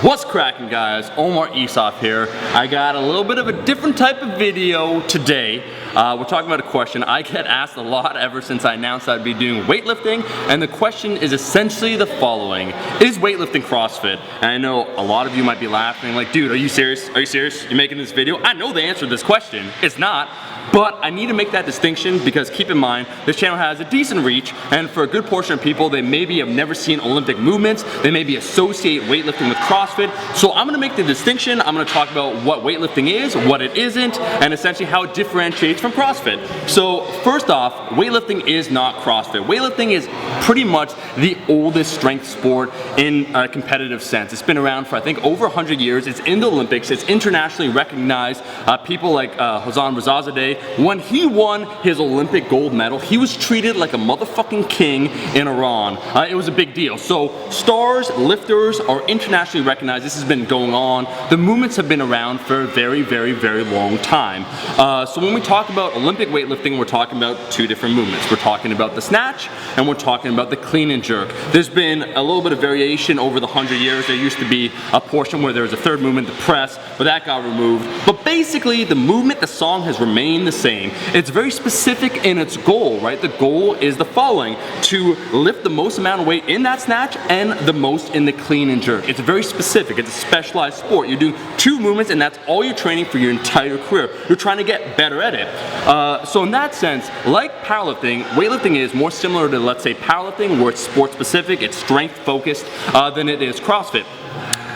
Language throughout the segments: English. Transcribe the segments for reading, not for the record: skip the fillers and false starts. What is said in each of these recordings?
What's cracking, guys? Omar Isaf here. I got a little bit of a different type of video today. We're talking about a question I get asked a lot ever since I announced I'd be doing weightlifting, and the question is essentially the following: is weightlifting CrossFit? And I know a lot of you might be laughing like, dude, are you serious? Are you serious? You're making this video? I know the answer to this question. It's not. But I need to make that distinction because keep in mind, this channel has a decent reach, and for a good portion of people, they maybe have never seen Olympic movements, they maybe associate weightlifting with CrossFit. So I'm gonna make the distinction. I'm gonna talk about what weightlifting is, what it isn't, and essentially how it differentiates from CrossFit. So first off, weightlifting is not CrossFit. Weightlifting is pretty much the oldest strength sport in a competitive sense. It's been around for I think over 100 years. It's in the Olympics. It's internationally recognized. People like Hassan Rezazadeh, when he won his Olympic gold medal, he was treated like a motherfucking king in Iran. It was a big deal. So stars, lifters are internationally recognized. This has been going on. The movements have been around for a very, very, very long time. So when we talk about Olympic weightlifting, we're talking about two different movements. We're talking about the snatch and we're talking about the clean and jerk. There's been a little bit of variation over the 100 years. There used to be a portion where there was a third movement, the press, but that got removed. But basically, the movement, the song has remained the same. It's very specific in its goal, right? The goal is the following: to lift the most amount of weight in that snatch and the most in the clean and jerk. It's very specific. It's a specialized sport. You're doing two movements and that's all you're training for your entire career. You're trying to get better at it. So in that sense, like powerlifting, weightlifting is more similar to, let's say, powerlifting, where it's sport specific, it's strength focused, than it is CrossFit.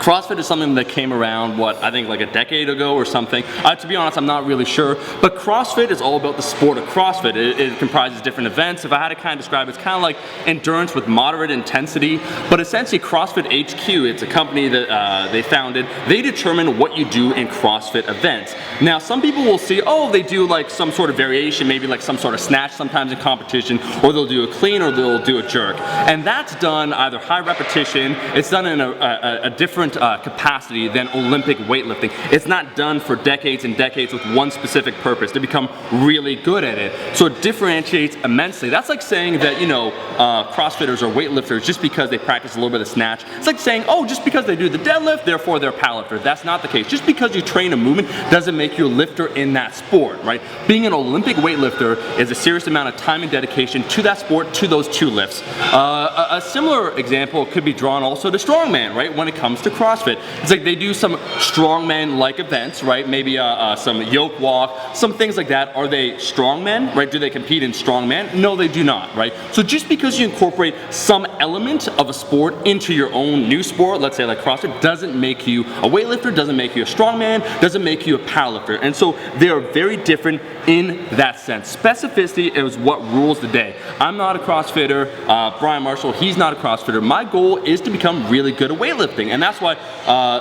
CrossFit is something that came around, what, I think like a decade ago or something. To be honest, I'm not really sure. But CrossFit is all about the sport of CrossFit. It comprises different events. If I had to kind of describe it, it's kind of like endurance with moderate intensity. But essentially, CrossFit HQ, it's a company that they founded. They determine what you do in CrossFit events. Now, some people will see, oh, they do like some sort of variation, maybe like some sort of snatch sometimes in competition, or they'll do a clean, or they'll do a jerk. And that's done either high repetition, it's done in a different capacity than Olympic weightlifting. It's not done for decades and decades with one specific purpose, to become really good at it. So it differentiates immensely. That's like saying that, you know, CrossFitters or weightlifters, just because they practice a little bit of snatch, it's like saying, oh, just because they do the deadlift, therefore they're a powerlifter. That's not the case. Just because you train a movement doesn't make you a lifter in that sport, right? Being an Olympic weightlifter is a serious amount of time and dedication to that sport, to those two lifts. A similar example could be drawn also to strongman, right? When it comes to CrossFit, it's like they do some strongman-like events, right? Maybe some yoke walk, some things like that. Are they strongmen, right? Do they compete in strongman? No, they do not, right? So just because you incorporate some element of a sport into your own new sport, let's say like CrossFit, doesn't make you a weightlifter, doesn't make you a strongman, doesn't make you a powerlifter. And so they are very different in that sense. Specificity is what rules the day. I'm not a CrossFitter. Brian Marshall, he's not a CrossFitter. My goal is to become really good at weightlifting, and that's why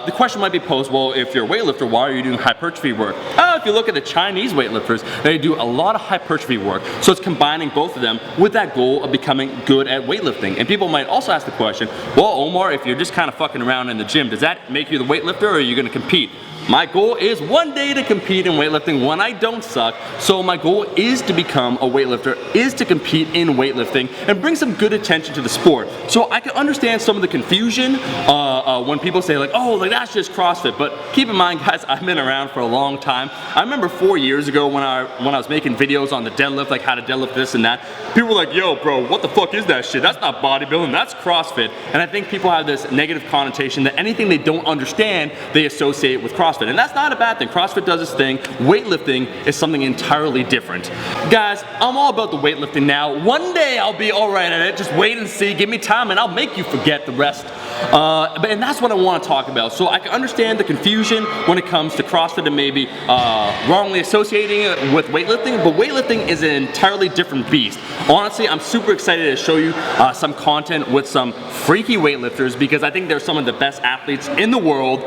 the question might be posed, well, if you're a weightlifter, why are you doing hypertrophy work? If you look at the Chinese weightlifters, they do a lot of hypertrophy work. So it's combining both of them with that goal of becoming good at weightlifting. And people might also ask the question, well, Omar, if you're just kind of fucking around in the gym, does that make you the weightlifter, or are you gonna compete? My goal is one day to compete in weightlifting when I don't suck. So my goal is to become a weightlifter, is to compete in weightlifting and bring some good attention to the sport. So I can understand some of the confusion when people say like, oh, like that's just CrossFit. But keep in mind, guys, I've been around for a long time. I remember 4 years ago when I was making videos on the deadlift, like how to deadlift this and that. People were like, yo, bro, what the fuck is that shit? That's not bodybuilding, that's CrossFit. And I think people have this negative connotation that anything they don't understand, they associate with CrossFit. And that's not a bad thing. CrossFit does its thing. Weightlifting is something entirely different. Guys, I'm all about the weightlifting now. One day I'll be all right at it. Just wait and see. Give me time and I'll make you forget the rest. And that's what I want to talk about. So I can understand the confusion when it comes to CrossFit and maybe wrongly associating it with weightlifting, but weightlifting is an entirely different beast. Honestly, I'm super excited to show you some content with some freaky weightlifters because I think they're some of the best athletes in the world.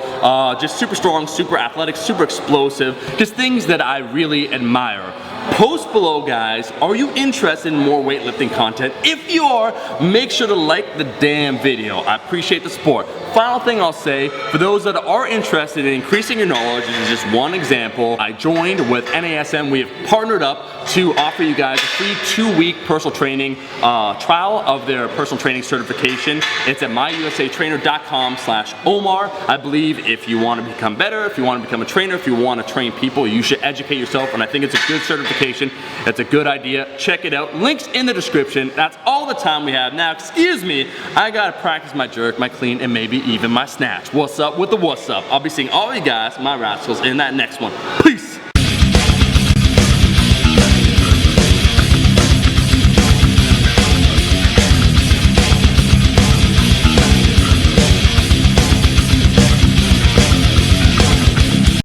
Just super strong, super super athletic, super explosive, just things that I really admire. Post below, guys, are you interested in more weightlifting content? If you are, make sure to like the damn video. I appreciate the support. Final thing I'll say, for those that are interested in increasing your knowledge, this is just one example. I joined with NASM. We have partnered up to offer you guys a free 2-week personal training trial of their personal training certification. It's at myusatrainer.com/Omar. I believe if you want to become better, if you want to become a trainer, if you want to train people, you should educate yourself, and I think it's a good certification. It's a good idea. Check it out. Links in the description. That's all the time we have. Now, excuse me, I gotta practice my jerk, my clean, and maybe even my snatch. What's up with the what's up? I'll be seeing all you guys, my rascals, in that next one. Peace!